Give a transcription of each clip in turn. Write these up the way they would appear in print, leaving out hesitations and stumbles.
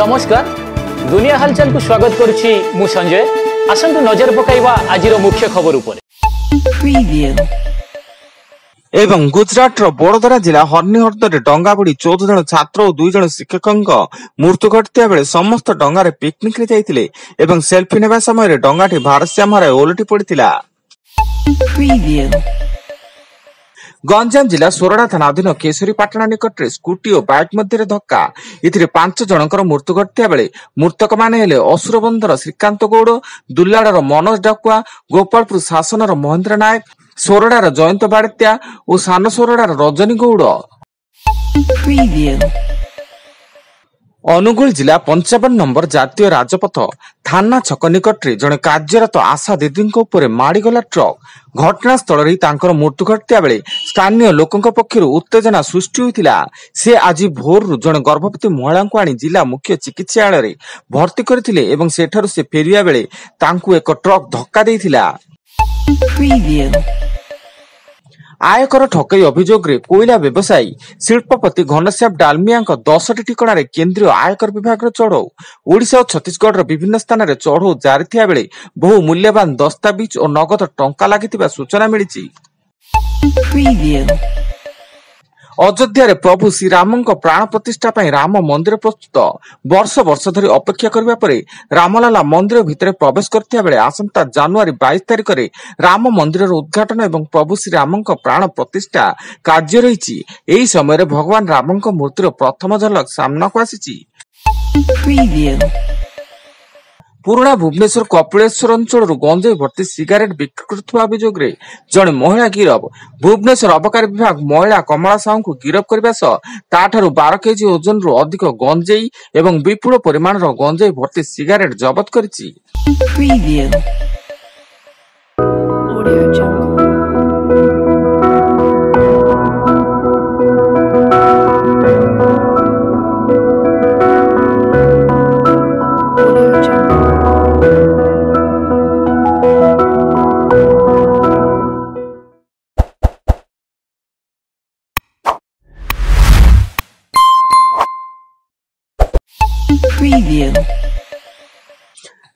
नमस्कार दुनिया हालचाल को स्वागत करुछि मु संजय। आसंतु नजर पकाइबा आजिर मुख्य खबर उपरे। एवं गुजरात बड़ोदरा जिला हरनीहर्द डंगा बुड़ी 14 जन छात्र और 2 जन शिक्षकों मृत्यु घटता बेले समस्त डंगारे पिकनिक रे जाइतिले एवं सेल्फी नेबा समय डंगाटी भारसाम्य हराई ओलटी पड़ितिला। गंजाम जिला सोरडा थाना अधीन केशरीपाटना निकट स्कूटी और बाइक मध्य धक्का इथिरे 5 जनकर मृत्यु घटता बेले मृतक माने हेले असुरबंधर श्रीकांत गौड़, दुल्लाड़र मनोज डाकुआ, गोपालपुर शासनर महेंद्र नायक, सोरडार जयंत बाड़ित्या और सान सोरडार रजनी गौड़। अनुगुल जिला 55 नंबर जातीय राजपथ थाना छक निकट जड़े कार्यरत आशा दीदी माड़ीगला ट्रक घटनास्थल मृत्यु घटता बेले स्थानीय लोकों पक्षर उत्तेजना सृष्टि होता। से आज भोर जड़े गर्भवती महिला को आनी जिला मुख्य चिकित्सालय भर्ती करथिले एवं सेठारु से फेरिया बेले तांकु एक ट्रक धक्का देइथिला। आयकर ठकई अभियोग रे कोयला व्यवसायी शिल्पपति घनश्याम डालमिया 10टी ठिकाना केंद्रीय आयकर विभाग चढ़ऊ ओडिशा और छत्तीसगढ़ विभिन्न स्थान में चढ़ऊ जारी थिया बेले बहु मूल्यवान दस्तावेज और नगद टंका लागिथिबा सूचना मिलिछि। अयोध्या रे प्रभु श्रीराम प्राण प्रतिष्ठा पई राम मंदिर प्रस्तुत वर्ष वर्ष धरी अपेक्षा करबा परे रामलला मंदिर भितर प्रवेश करथिया बेले आसंता जनवरी 22 तारिख रे राम मंदिर उद्घाटन एवं प्रभु श्रीराम प्राण प्रतिष्ठा कार्य रही। एही समय भगवान राम मूर्तिर प्रथम झलक सामना को आसीछि। पुराणा भुवनेश्वर कपिलेश्वर अंचल गंजेई भर्ती सिगारेट बिक्री करुवा अभियोग जड़े महिला गिरफ। भुवनेश्वर अबकारी विभाग महिला कमला साहू को गिरफ करने सह ताठारु 12 केजी ओजन रु अधिक गंजेई एवं विपुल परिमाण गंजेई भर्ती सिगारेट जबत करिछि।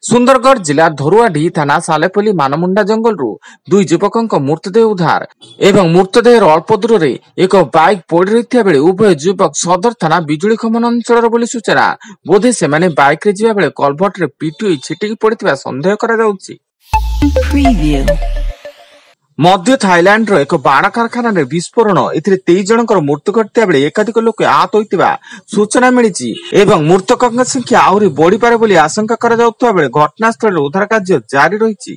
सुंदरगढ़ जिला धरुआडी थाना सालेपल्ली मानमुंडा जंगल रु 2 युवकों मृतदेह उद्धार एवं मृतदेह अल्प दूर रे एक बाइक पड़ी रही बेले उभय युवक सदर थाना बिजुली खमन अंचल बोली सूचना। बोधे से माने बाइक रे जिबा बेले कलभट रे पिटुई छिटिकी पड़िथिबा संदेह करा जाउछि। मध्य थाईलैंड रो एक बाण कारखाना रे विस्फोरण एथिरे 23 जनकर मृत्यु घटता बेले एकाधिक लोक आहत होइतिबा सूचना मिलिछि एवं मृतकक संख्या आहुरी बढ़ी पारे बोली आशंका करा जाउतबा बेले घटनास्थल रे उद्धार कार्य जारी रहिछि।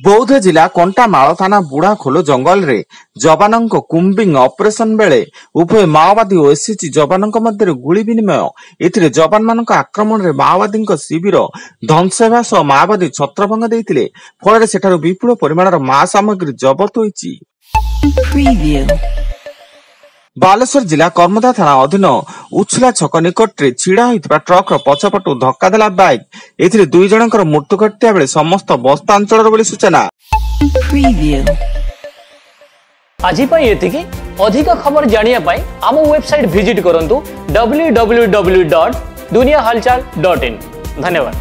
बौद्ध जिला कंटामाल थाना बुढ़ाखोल जंगल रे जवानों कुंबिंग ऑपरेशन बेले उभय माओवादी और एसएसजी जवानों मध्य गुली विनिमय एथिरे जवान मानक आक्रमण रे माओवादी शिविर ध्वंस हेबा सह माओवादी छत्रभंग देइतिले फल सेठारु विपुल परिमाणर मा सामग्री जबत होइछि। बालेश्वर जिला कर्मदा थाना अधीन उछला छक निकट रे छिड़ा होइतिबा ट्रक पछपटु धक्का देला बाइक एथिरे 2 जनकर मृत्यु घटता बेले समस्त बस्ता अंचल बोली सूचना। आज पई एतिकी अधिक खबर जानिया पई आम वेबसाइट विजिट करंतु www.duniyahalchal.in। धन्यवाद।